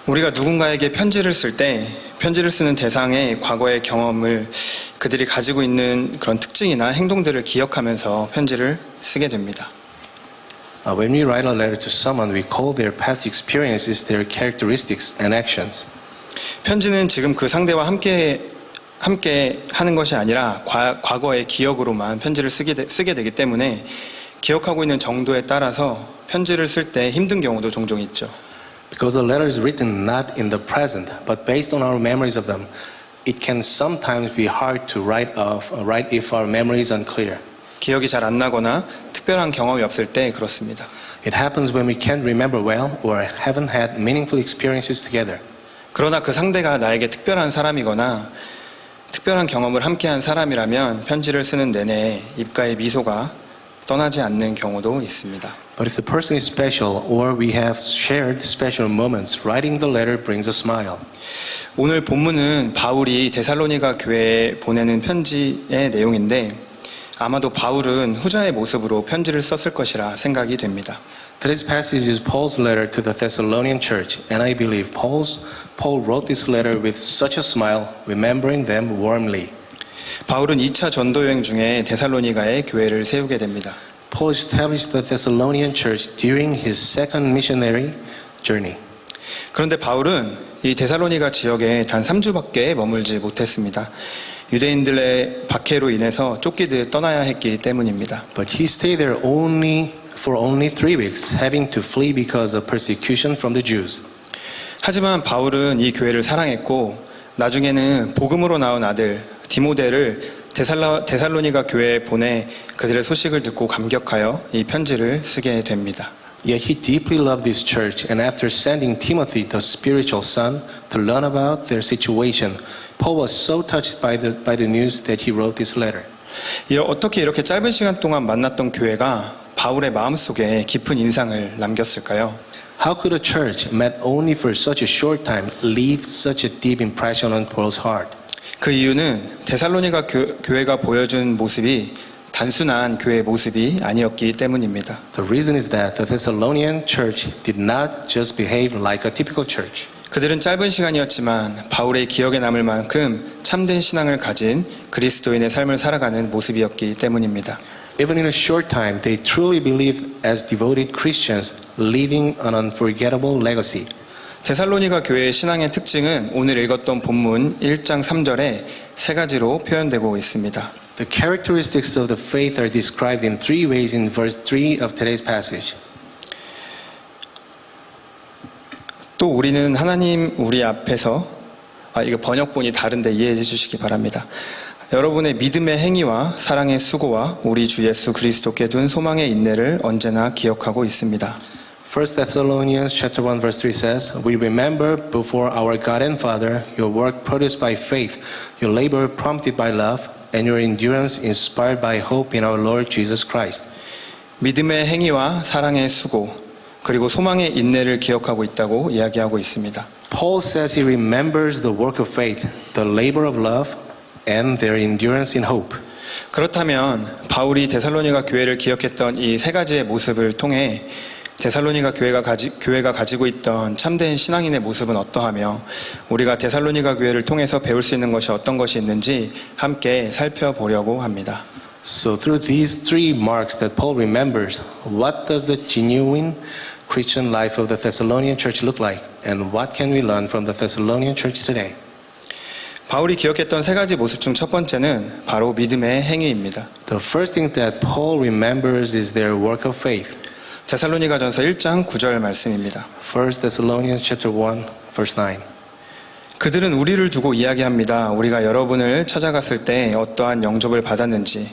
우리가 누군가에게 편지를 쓸 때 편지를 쓰는 대상의 과거의 경험을 그들이 가지고 있는 그런 특징이나 행동들을 기억하면서 편지를 쓰게 됩니다. When we write a letter to someone, we call their past experiences, their characteristics and actions. 편지는 지금 그 상대와 함께 하는 것이 아니라 과거의 기억으로만 편지를 쓰게 되기 때문에 기억하고 있는 정도에 따라서 편지를 쓸 때 힘든 경우도 종종 있죠. Because the letter is written not in the present, but based on our memories of them, it can sometimes be hard to write if our memory is unclear. 기억이 잘 안 나거나 특별한 경험이 없을 때 그렇습니다. It happens when we can't remember well or haven't had meaningful experiences together. 그러나 그 상대가 나에게 특별한 사람이거나 특별한 경험을 함께한 사람이라면 편지를 쓰는 내내 입가의 미소가 떠나지 않는 경우도 있습니다. But if the person is special or we have shared special moments, writing the letter brings a smile. 오늘 본문은 바울이 데살로니가 교회에 보내는 편지의 내용인데 아마도 바울은 후자의 모습으로 편지를 썼을 것이라 생각이 됩니다. Today's passage is Paul's letter to the Thessalonian church, and I believe Paul wrote this letter with such a smile, remembering them warmly. 바울은 2차 전도 여행 중에 데살로니가에 교회를 세우게 됩니다. Paul established the Thessalonian church during his second missionary journey. 그런데 바울은 이 데살로니가 지역에 단 3주밖에 머물지 못했습니다. 유대인들의 박해로 인해서 쫓기듯 떠나야 했기 때문입니다. But he stayed there for only 3 weeks, having to flee because of persecution from the Jews. 하지만 바울은 이 교회를 사랑했고 나중에는 복음으로 나온 아들 디모데를 데살로니가 교회에 보내 그들의 소식을 듣고 감격하여 이 편지를 쓰게 됩니다. Yet he deeply loved this church, and after sending Timothy, the spiritual son, to learn about their situation, Paul was so touched by the news that he wrote this letter. 어떻게 이렇게 짧은 시간 동안 만났던 교회가 바울의 마음속에 깊은 인상을 남겼을까요? How could a church met only for such a short time leave such a deep impression on Paul's heart? 그 이유는 데살로니가 교회가 보여준 모습이 단순한 교회의 모습이 아니었기 때문입니다. The reason is that the Thessalonian church did not just behave like a typical church. 그들은 짧은 시간이었지만 바울의 기억에 남을 만큼 참된 신앙을 가진 그리스도인의 삶을 살아가는 모습이었기 때문입니다. Even in a short time, they truly believed as devoted Christians, leaving an unforgettable legacy. 데살로니가 교회의 신앙의 특징은 오늘 읽었던 본문 1장 3절에 3가지로 표현되고 있습니다. The characteristics of the faith are described in 3 ways in verse 3 of today's passage. 또 우리는 하나님 우리 앞에서 이거 번역본이 다른데 이해해 주시기 바랍니다. 여러분의 믿음의 행위와 사랑의 수고와 우리 주 예수 그리스도께 둔 소망의 인내를 언제나 기억하고 있습니다. 1 Thessalonians chapter 1 verse 3 says, We remember before our God and Father your work produced by faith, your labor prompted by love, and your endurance inspired by hope in our Lord Jesus Christ. 믿음의 행위와 사랑의 수고 그리고 소망의 인내를 기억하고 있다고 이야기하고 있습니다. Paul says he remembers the work of faith, the labor of love, and their endurance in hope. 그렇다면 바울이 데살로니가 교회를 기억했던 이 3가지의 모습을 통해 데살로니가 교회가 가지고 있던 참된 신앙인의 모습은 어떠하며 우리가 데살로니가 교회를 통해서 배울 수 있는 것이 어떤 것이 있는지 함께 살펴보려고 합니다. So through these 3 marks that Paul remembers, what does the genuine Christian life of the Thessalonian church look like? And what can we learn from the Thessalonian church today? 바울이 기억했던 3가지 모습 중 첫 번째는 바로 믿음의 행위입니다. The first thing that Paul remembers is their work of faith. 데살로니가전서 1장 9절 말씀입니다. 1 Thessalonians chapter 1 verse 9. 그들은 우리를 두고 이야기합니다. 우리가 여러분을 찾아갔을 때 어떠한 영접을 받았는지,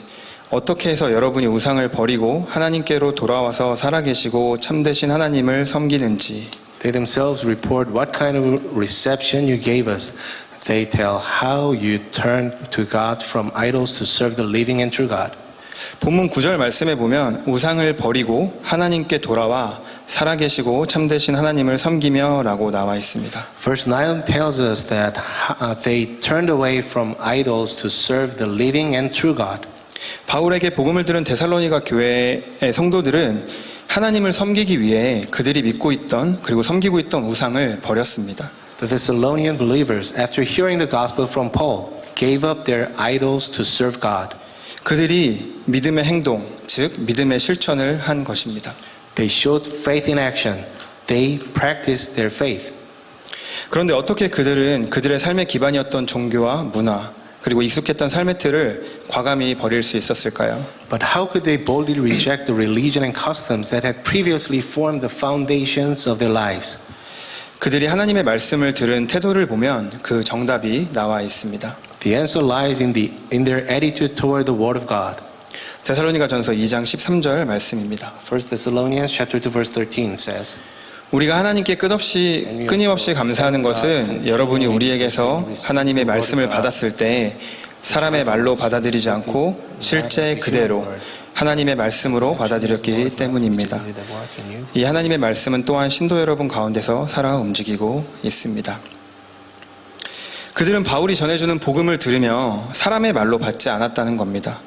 어떻게 해서 여러분이 우상을 버리고 하나님께로 돌아와서 살아계시고 참되신 하나님을 섬기는지. They themselves report what kind of reception you gave us. They tell how you turned to God from idols to serve the living and true God. 본문 9절 말씀에 보면 우상을 버리고 하나님께 돌아와 살아계시고 참되신 하나님을 섬기며 라고 나와 있습니다. Verse 9 tells us that they turned away from idols to serve the living and true God. 바울에게 복음을 들은 데살로니가 교회의 성도들은 하나님을 섬기기 위해 그들이 믿고 있던 그리고 섬기고 있던 우상을 버렸습니다. The Thessalonian believers, after hearing the gospel from Paul, gave up their idols to serve God. 그들이 믿음의 행동, 즉 믿음의 실천을 한 것입니다. They showed faith in action. They practiced their faith. 그런데 어떻게 그들은 그들의 삶의 기반이었던 종교와 문화, 그리고 익숙했던 삶의 틀을 과감히 버릴 수 있었을까요? But how could they boldly reject the religion and customs that had previously formed the foundations of their lives? 그들이 하나님의 말씀을 들은 태도를 보면 그 정답이 나와 있습니다. The answer lies in their attitude toward the Word of God. 데살로니가전서 2장 13절 말씀입니다. 1 Thessalonians chapter 2 verse 13 says, 우리가 하나님께 끊임없이 감사하는 것은 여러분이 우리에게서 하나님의 말씀을 받았을 때 사람의 말로 받아들이지 않고 실제 그대로 하나님의 말씀으로 받아들였기 때문입니다. 이 하나님의 말씀은 또한 신도 여러분 가운데서 살아 움직이고 있습니다. 그들은 바울이 전해주는 복음을 들으며 사람의 말로 받지 않았다는 겁니다.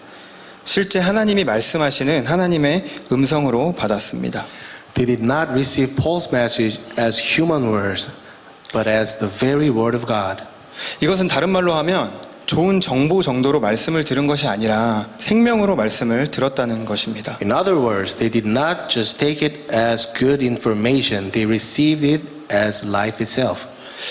실제 하나님이 말씀하시는 하나님의 음성으로 받았습니다. They did not receive Paul's message as human words, but as the very word of God. 이것은 다른 말로 하면 좋은 정보 정도로 말씀을 들은 것이 아니라 생명으로 말씀을 들었다는 것입니다. In other words, they did not just take it as good information, they received it as life itself.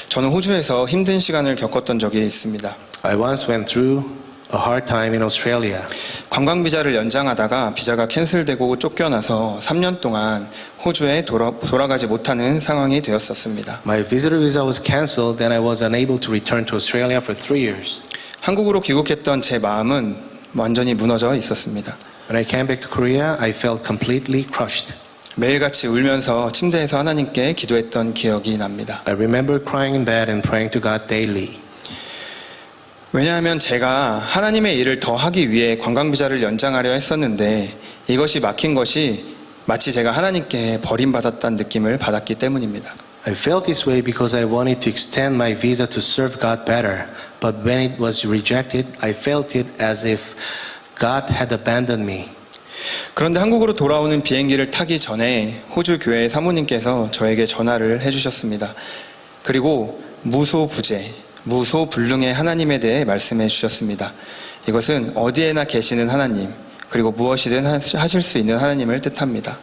저는 호주에서 힘든 시간을 겪었던 적이 있습니다. I once went through a hard time in Australia. 관광 비자를 연장하다가 비자가 캔슬되고 쫓겨나서 3년 동안 호주에 돌아가지 못하는 상황이 되었었습니다. My visitor visa was cancelled and I was unable to return to Australia for 3 years. 한국으로 귀국했던 제 마음은 완전히 무너져 있었습니다. When I came back to Korea, I felt completely crushed. 매일같이 울면서 침대에서 하나님께 기도했던 기억이 납니다. I remember crying in bed and praying to God daily. 왜냐하면 제가 하나님의 일을 더 하기 위해 관광 비자를 연장하려 했었는데 이것이 막힌 것이 마치 제가 하나님께 버림받았다는 느낌을 받았기 때문입니다. I felt this way because I wanted to extend my visa to serve God better. But when it was rejected, I felt it as if God had abandoned me. 그런데 한국으로 돌아오는 비행기를 타기 전에 호주 교회 사모님께서 저에게 전화를 해주셨습니다. 그리고 무소불능의 하나님에 대해 말씀해 주셨습니다. 이것은 어디에나 계시는 하나님, 그리고 무엇이든 하실 수 있는 하나님을 뜻합니다.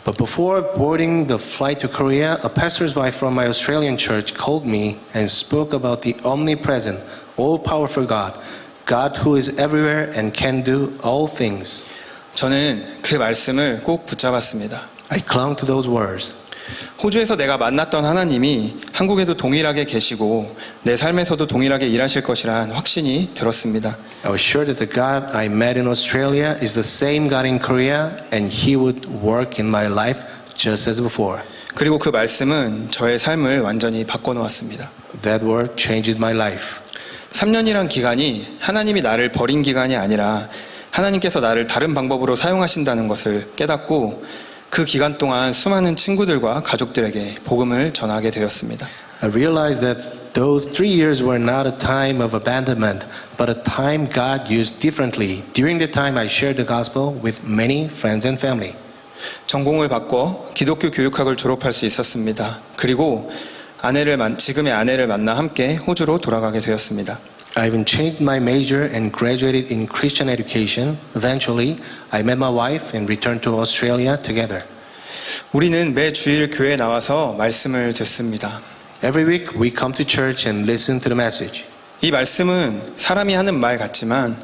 But before boarding the flight to Korea, a passersby from my Australian church called me and spoke about the omnipresent, all-powerful God, God who is everywhere and can do all things. 저는 그 말씀을 꼭 붙잡았습니다. I clung to those words. 호주에서 내가 만났던 하나님이 한국에도 동일하게 계시고 내 삶에서도 동일하게 일하실 것이란 확신이 들었습니다. I was sure that the God I met in Australia is the same God in Korea and He would work in my life just as before. 그리고 그 말씀은 저의 삶을 완전히 바꿔놓았습니다. That word changed my life. 3년이란 기간이 하나님이 나를 버린 기간이 아니라 하나님께서 나를 다른 방법으로 사용하신다는 것을 깨닫고 그 기간 동안 수많은 친구들과 가족들에게 복음을 전하게 되었습니다. I realized that those 3 years were not a time of abandonment, but a time God used differently. During the time I shared the gospel with many friends and family. 전공을 바꿔 기독교 교육학을 졸업할 수 있었습니다. 그리고 지금의 아내를 만나 함께 호주로 돌아가게 되었습니다. I even changed my major and graduated in Christian education. Eventually, I met my wife and returned to Australia together. 우리는 매 주일 교회에 나와서 말씀을 듣습니다. Every week, we come to church and listen to the message. 이 말씀은 사람이 하는 말 같지만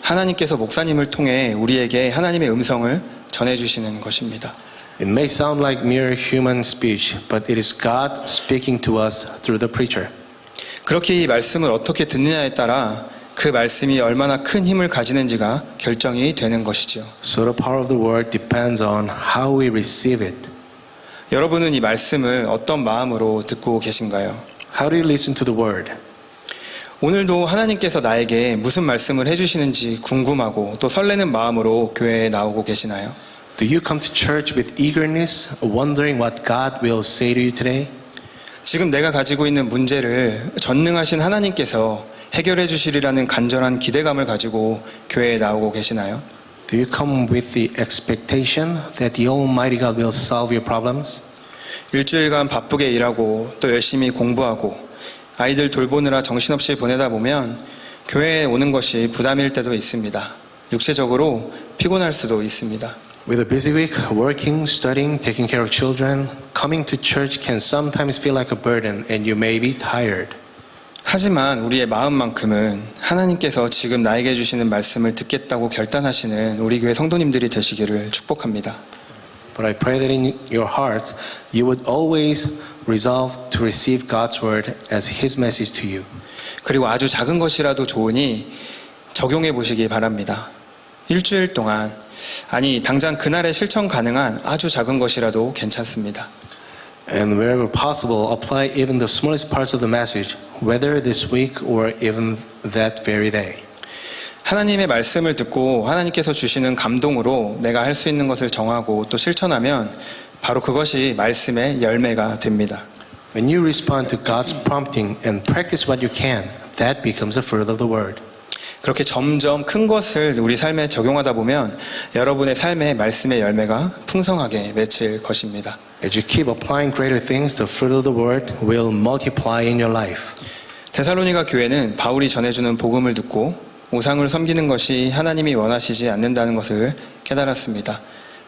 하나님께서 목사님을 통해 우리에게 하나님의 음성을 전해주시는 것입니다. It may sound like mere human speech, but it is God speaking to us through the preacher. 그렇게 이 말씀을 어떻게 듣느냐에 따라 그 말씀이 얼마나 큰 힘을 가지는지가 결정이 되는 것이죠. So the power of the word depends on how we receive it. 여러분은 이 말씀을 어떤 마음으로 듣고 계신가요? How do you listen to the word? 오늘도 하나님께서 나에게 무슨 말씀을 해주시는지 궁금하고 또 설레는 마음으로 교회에 나오고 계시나요? Do you come to church with eagerness, wondering what God will say to you today? 지금 내가 가지고 있는 문제를 전능하신 하나님께서 해결해 주시리라는 간절한 기대감을 가지고 교회에 나오고 계시나요? Do you come with the expectation that the Almighty God will solve your problems? 일주일간 바쁘게 일하고 또 열심히 공부하고 아이들 돌보느라 정신없이 보내다 보면 교회에 오는 것이 부담일 때도 있습니다. 육체적으로 피곤할 수도 있습니다. With a busy week, working, studying, taking care of children, coming to church can sometimes feel like a burden and you may be tired. 하지만 우리의 마음만큼은 하나님께서 지금 나에게 주시는 말씀을 듣겠다고 결단하시는 우리 교회 성도님들이 되시기를 축복합니다. But I pray that in your heart you would always resolve to receive God's word as His message to you. 그리고 아주 작은 것이라도 좋으니 적용해 보시기 바랍니다. 일주일 동안, 아니 당장 그날에 실천 가능한 아주 작은 것이라도 괜찮습니다. And wherever possible, apply even the smallest parts of the message, whether this week or even that very day. 하나님의 말씀을 듣고 하나님께서 주시는 감동으로 내가 할 수 있는 것을 정하고 또 실천하면 바로 그것이 말씀의 열매가 됩니다. When you respond to God's prompting and practice what you can, that becomes the fruit of the word. 그렇게 점점 큰 것을 우리 삶에 적용하다 보면 여러분의 삶에 말씀의 열매가 풍성하게 맺힐 것입니다. As you keep applying greater things, the fruit of the word will multiply in your life. 데살로니가 교회는 바울이 전해주는 복음을 듣고 우상을 섬기는 것이 하나님이 원하시지 않는다는 것을 깨달았습니다.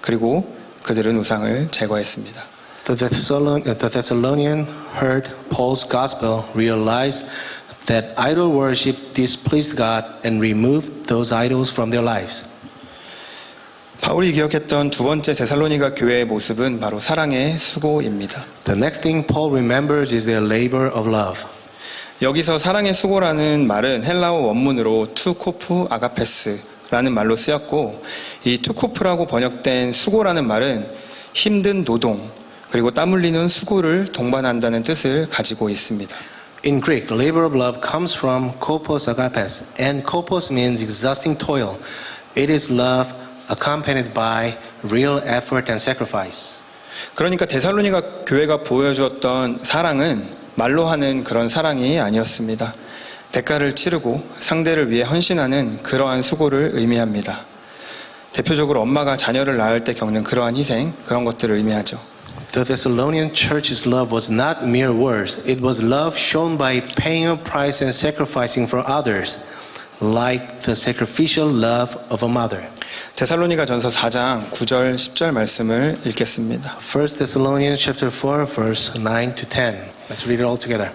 그리고 그들은 우상을 제거했습니다. The Thessalonian heard Paul's gospel, realized that idol worship displeased God and removed those idols from their lives. 바울이 기억했던 두 번째 데살로니가 교회의 모습은 바로 사랑의 수고입니다. The next thing Paul remembers is their labor of love. 여기서 사랑의 수고라는 말은 헬라어 원문으로 투코프 아가페스라는 말로 쓰였고 이 투코프라고 번역된 수고라는 말은 힘든 노동 그리고 땀 흘리는 수고를 동반한다는 뜻을 가지고 있습니다. In Greek, labor of love comes from kopos agapes, and kopos means exhausting toil. It is love accompanied by real effort and sacrifice. 그러니까 데살로니가 교회가 보여주었던 사랑은 말로 하는 그런 사랑이 아니었습니다. 대가를 치르고 상대를 위해 헌신하는 그러한 수고를 의미합니다. 대표적으로 엄마가 자녀를 낳을 때 겪는 그러한 희생, 그런 것들을 의미하죠. The Thessalonian church's love was not mere words. It was love shown by paying a price and sacrificing for others, like the sacrificial love of a mother. 데살로니가 전서 4장 9절 10절 말씀을 읽겠습니다. 1 Thessalonians chapter 4 verse 9 to 10. Let's read it all together.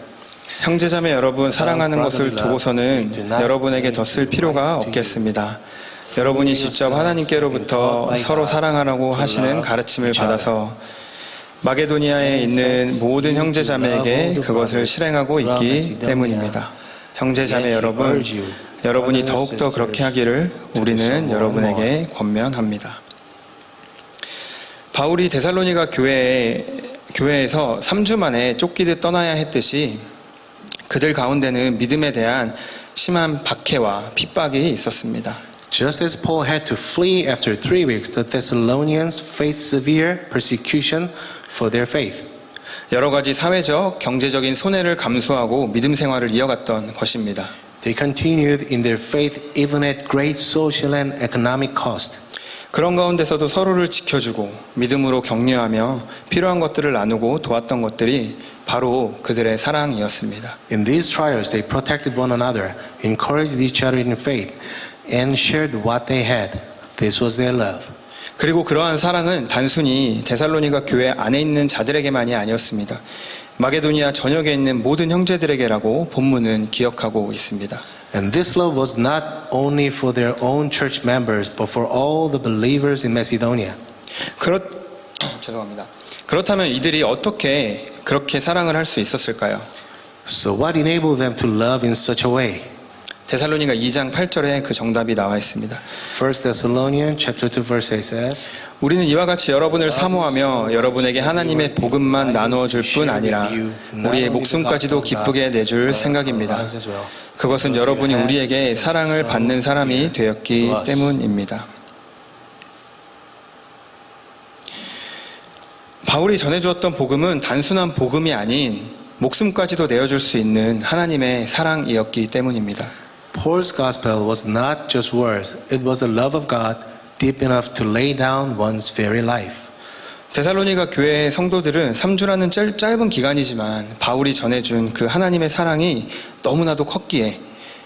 형제자매 여러분 사랑하는 것을 두고서는 여러분에게 더 쓸 필요가 없겠습니다. 여러분이 직접 하나님께로부터 서로 사랑하라고 하시는 가르침을 받아서 마게도니아에 있는 모든 형제자매에게 그것을 실행하고 있기 때문입니다. 형제자매 여러분, 여러분이 더욱더 그렇게 하기를 우리는 여러분에게 권면합니다. 바울이 데살로니가 교회에서 3주 만에 쫓기듯 떠나야 했듯이 그들 가운데는 믿음에 대한 심한 박해와 핍박이 있었습니다. Just as Paul had to flee after 3 weeks, the Thessalonians faced severe persecution for their faith. 여러 가지 사회적, 경제적인 손해를 감수하고 믿음 생활을 이어갔던 것입니다. They continued in their faith even at great social and economic cost. 그런 가운데서도 서로를 지켜주고 믿음으로 격려하며 필요한 것들을 나누고 도왔던 것들이 바로 그들의 사랑이었습니다. In these trials, they protected one another, encouraged each other in faith, and shared what they had. This was their love. 그리고 그러한 사랑은 단순히 데살로니가 교회 안에 있는 자들에게만이 아니었습니다. 마게도니아 전역에 있는 모든 형제들에게라고 본문은 기억하고 있습니다. And this love was not only for their own church members, but for all the believers in Macedonia. 죄송합니다. 그렇다면 이들이 어떻게 그렇게 사랑을 할 수 있었을까요? So what enabled them to love in such a way? 데살로니가 2장 8절에 그 정답이 나와 있습니다. 1 Thessalonians chapter 2 verse 8 says, 우리는 이와 같이 여러분을 사모하며 여러분에게 하나님의 복음만 나누어 줄 뿐 아니라 우리의 목숨까지도 기쁘게 내줄 생각입니다. 그것은 여러분이 우리에게 사랑을 받는 사람이 되었기 때문입니다. 바울이 전해주었던 복음은 단순한 복음이 아닌 목숨까지도 내어줄 수 있는 하나님의 사랑이었기 때문입니다. Paul's gospel was not just words, it was the love of God deep enough to lay down one's very life. 데살로니가 교회의 성도들은 3주라는 짧은 기간이지만 바울이 전해준 그 하나님의 사랑이 너무나도 컸기에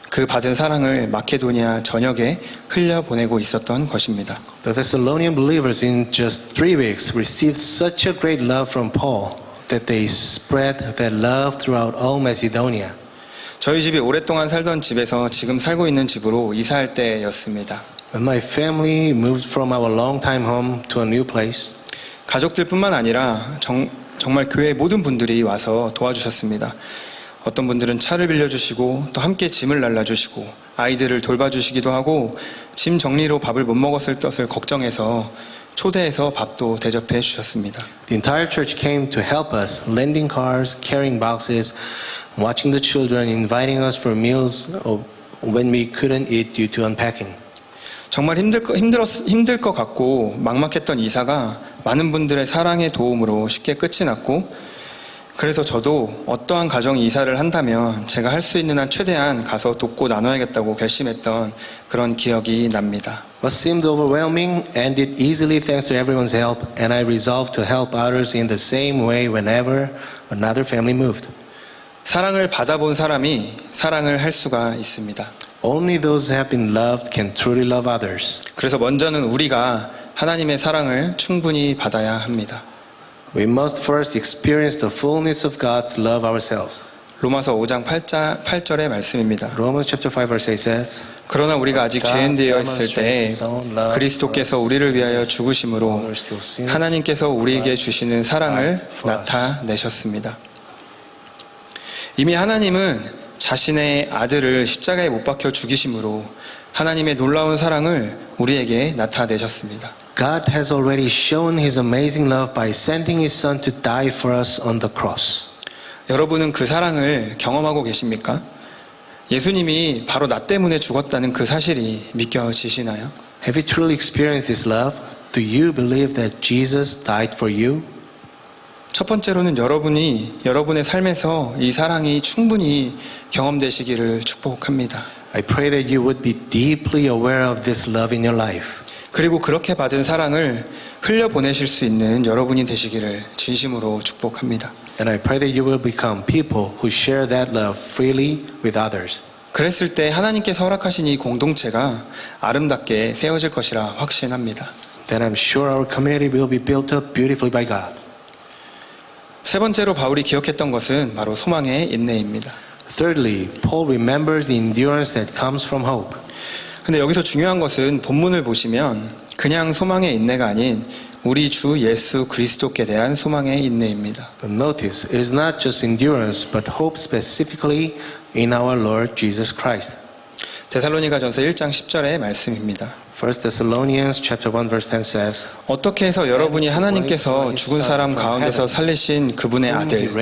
그 받은 사랑을 마케도니아 전역에 흘려보내고 있었던 것입니다. The Thessalonian believers in just 3 weeks received such a great love from Paul that they spread that love throughout all Macedonia. 저희 집이 오랫동안 살던 집에서 지금 살고 있는 집으로 이사할 때였습니다. When my family moved from our long-time home to a new place, 가족들뿐만 아니라 정말 교회 모든 분들이 와서 도와주셨습니다. 어떤 분들은 차를 빌려주시고 또 함께 짐을 날라주시고 아이들을 돌봐주시기도 하고 짐 정리로 밥을 못 먹었을 것을 걱정해서 초대해서 밥도 대접해 주셨습니다. the entire church came to help us, lending cars, carrying boxes, watching the children, inviting us for meals when we couldn't eat due to unpacking. 정말 힘들 것 같고 막막했던 이사가 많은 분들의 사랑의 도움으로 쉽게 끝이 났고 그래서 저도 어떠한 가정이 이사를 한다면 제가 할 수 있는 한 최대한 가서 돕고 나눠야겠다고 결심했던 그런 기억이 납니다. What seemed overwhelming ended easily thanks to everyone's help, and I resolved to help others in the same way whenever another family moved. 사랑을 받아본 사람이 사랑을 할 수가 있습니다. Only those who have been loved can truly love others. 그래서 먼저는 우리가 하나님의 사랑을 충분히 받아야 합니다. We must first experience the fullness of God's love ourselves. 로마서 5장 8절의 말씀입니다. Romans chapter 5 verse 8 says, 그러나 우리가 아직 죄인 되어 있을 때에 그리스도께서 우리를 위하여 죽으심으로 하나님께서 우리에게 주시는 사랑을 나타내셨습니다. 이미 하나님은 자신의 아들을 십자가에 못 박혀 죽이심으로 하나님의 놀라운 사랑을 우리에게 나타내셨습니다. God has already shown His amazing love by sending His Son to die for us on the cross. 여러분은 그 사랑을 경험하고 계십니까? 예수님이 바로 나 때문에 죽었다는 그 사실이 믿겨지시나요? Have you truly experienced this love? Do you believe that Jesus died for you? 첫 번째로는 여러분의 삶에서 이 사랑이 충분히 경험되시기를 축복합니다. I pray that you would be deeply aware of this love in your life. 그리고 그렇게 받은 사랑을 흘려보내실 수 있는 여러분이 되시기를 진심으로 축복합니다. And I pray that you will become people who share that love freely with others. 그랬을 때 하나님께서 허락하신 이 공동체가 아름답게 세워질 것이라 확신합니다. Then I'm sure our community will be built up beautifully by God. 세 번째로 바울이 기억했던 것은 바로 소망의 인내입니다. Thirdly, Paul remembers the endurance that comes from hope. 근데 여기서 중요한 것은 본문을 보시면 그냥 소망의 인내가 아닌 우리 주 예수 그리스도께 대한 소망의 인내입니다. But notice, it is not just endurance, but hope specifically in our Lord Jesus Christ. 데살로니가전서 1장 10절의 말씀입니다. 1 Thessalonians chapter 1 verse 10 says, 어떻게 해서 여러분이 하나님께서 죽은 사람 가운데서 살리신 그분의 아들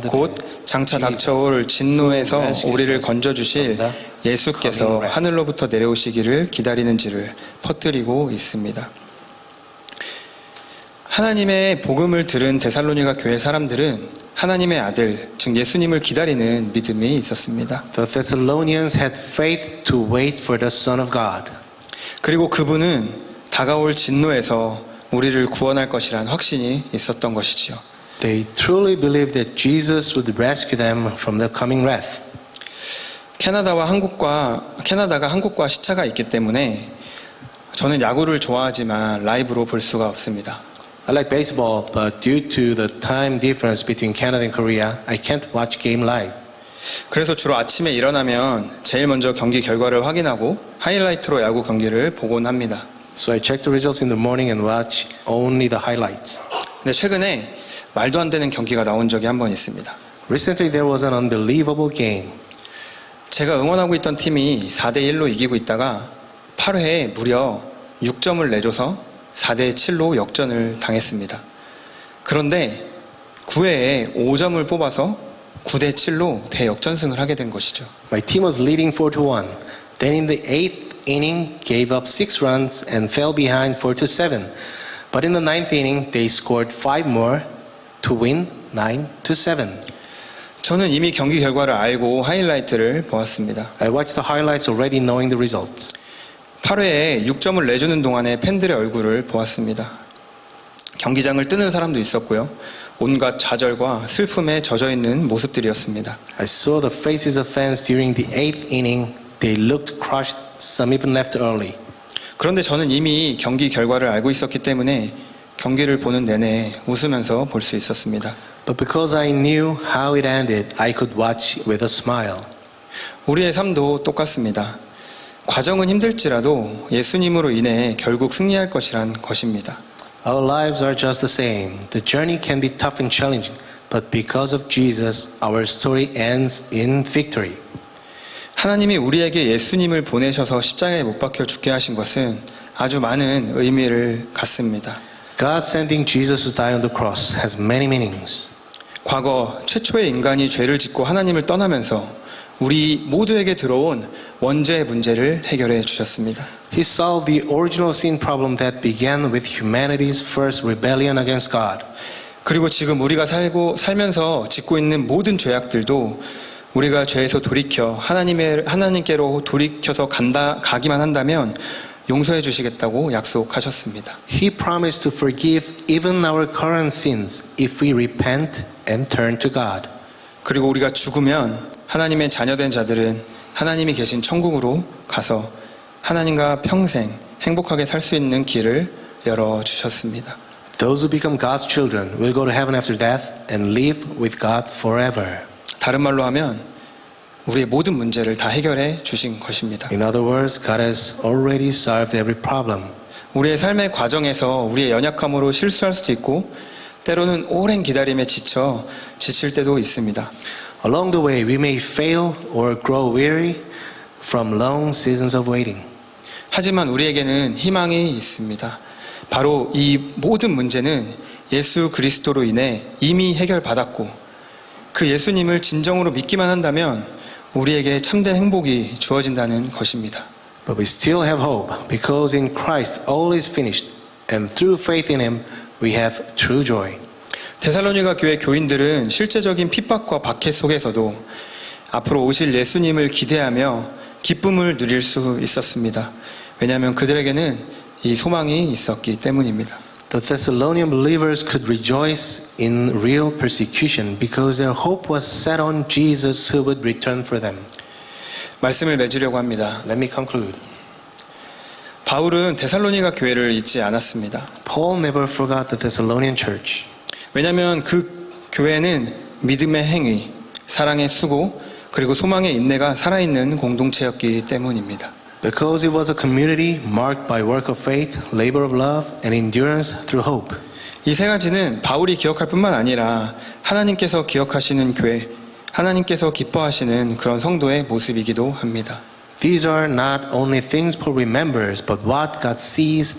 곧 장차 닥쳐올 진노에서 우리를 건져주실 예수께서 하늘로부터 내려오시기를 기다리는지를 퍼뜨리고 있습니다. 하나님의 복음을 들은 데살로니가 교회 사람들은 하나님의 아들, 즉 예수님을 기다리는 믿음이 있었습니다. The Thessalonians had faith to wait for the Son of God. 그리고 그분은 다가올 진노에서 우리를 구원할 것이란 확신이 있었던 것이지요. They truly believed that Jesus would rescue them from the coming wrath. 캐나다가 한국과 시차가 있기 때문에 저는 야구를 좋아하지만 라이브로 볼 수가 없습니다. I like baseball, but due to the time difference between Canada and Korea, I can't watch game live. 그래서 주로 아침에 일어나면 제일 먼저 경기 결과를 확인하고 하이라이트로 야구 경기를 보곤 합니다. So I check the results in the morning and watch only the highlights. 근데 최근에 말도 안 되는 경기가 나온 적이 한 번 있습니다. Recently there was an unbelievable game. 제가 응원하고 있던 팀이 4대1로 이기고 있다가 8회에 무려 6점을 내줘서 4대7로 역전을 당했습니다. 그런데 9회에 5점을 뽑아서 9대7로 대역전승을 하게 된 것이죠. My team was leading 4-1. Then in the 8th inning gave up 6 runs and fell behind 4-7. But in the 9th inning they scored 5 more to win 9-7. 저는 이미 경기 결과를 알고 하이라이트를 보았습니다. I watched the highlights already knowing the results. 8회에 6점을 내주는 동안에 팬들의 얼굴을 보았습니다. 경기장을 뜨는 사람도 있었고요. 온갖 좌절과 슬픔에 젖어 있는 모습들이었습니다. I saw the faces of fans during the 8th inning. They looked crushed, some even left early. 그런데 저는 이미 경기 결과를 알고 있었기 때문에 경기를 보는 내내 웃으면서 볼 수 있었습니다. But because I knew how it ended, I could watch with a smile. 우리의 삶도 똑같습니다. 과정은 힘들지라도 예수님으로 인해 결국 승리할 것이란 것입니다. Our lives are just the same. The journey can be tough and challenging, but because of Jesus, our story ends in victory. 하나님이 우리에게 예수님을 보내셔서 십자가에 못 박혀 죽게 하신 것은 아주 많은 의미를 갖습니다. God sending Jesus to die on the cross has many meanings. 과거 최초의 인간이 죄를 짓고 하나님을 떠나면서 우리 모두에게 들어온 원죄의 문제를 해결해 주셨습니다. He solved the original sin problem that began with humanity's first rebellion against God. 그리고 지금 우리가 살면서 짓고 있는 모든 죄악들도 우리가 죄에서 돌이켜 하나님께로 돌이켜서 가기만 한다면 용서해 주시겠다고 약속하셨습니다. He promised to forgive even our current sins if we repent and turn to God. 그리고 우리가 죽으면 하나님의 자녀된 자들은 하나님이 계신 천국으로 가서 하나님과 평생 행복하게 살 수 있는 길을 열어주셨습니다. Those who become God's children will go to heaven after death and live with God forever. 다른 말로 하면 우리의 모든 문제를 다 해결해 주신 것입니다. In other words, God has already solved every problem. 우리의 삶의 과정에서 우리의 연약함으로 실수할 수도 있고 때로는 오랜 기다림에 지칠 때도 있습니다. Along the way, we may fail or grow weary from long seasons of waiting. 하지만 우리에게는 희망이 있습니다. 바로 이 모든 문제는 예수 그리스도로 인해 이미 해결받았고 그 예수님을 진정으로 믿기만 한다면 우리에게 참된 행복이 주어진다는 것입니다. But we still have hope because in Christ all is finished and through faith in Him we have true joy. 데살로니가 교회 교인들은 실제적인 핍박과 박해 속에서도 앞으로 오실 예수님을 기대하며 기쁨을 누릴 수 있었습니다. 왜냐하면 그들에게는 이 소망이 있었기 때문입니다. The Thessalonian believers could rejoice in real persecution because their hope was set on Jesus who would return for them. 말씀을 맺으려고 합니다. Let me conclude. 바울은 데살로니가 교회를 잊지 않았습니다. Paul never forgot the Thessalonian church. 왜냐하면 그 교회는 믿음의 행위, 사랑의 수고, 그리고 소망의 인내가 살아있는 공동체였기 때문입니다. Because it was a community marked by work of faith, labor of love, and endurance through hope. 이 세 가지는 바울이 기억할 뿐만 아니라 하나님께서 기억하시는 교회, 하나님께서 기뻐하시는 그런 성도의 모습이기도 합니다. These are not only things Paul remembers, but what God sees,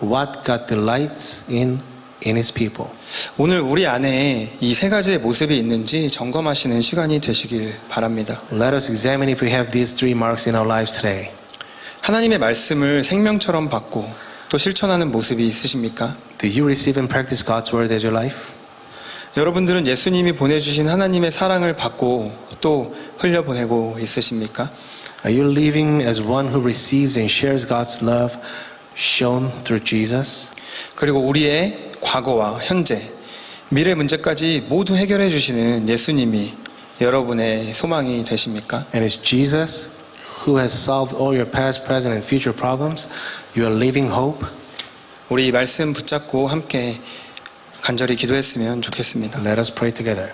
what God delights in His people. 오늘 우리 안에 이 세 가지의 모습이 있는지 점검하시는 시간이 되시길 바랍니다. Let us examine if we have these three marks in our lives today. 하나님의 말씀을 생명처럼 받고 또 실천하는 모습이 있으십니까? Do you receive and practice God's word as your life? 여러분들은 예수님이 보내주신 하나님의 사랑을 받고 또 흘려보내고 있으십니까? Are you living as one who receives and shares God's love shown through Jesus? 그리고 우리의 과거와 현재, 미래 문제까지 모두 해결해 주시는 예수님이 여러분의 소망이 되십니까? And it's Jesus who has solved all your past, present, and future problems. You are living hope. 우리 이 말씀 붙잡고 함께 간절히 기도했으면 좋겠습니다. Let us pray together.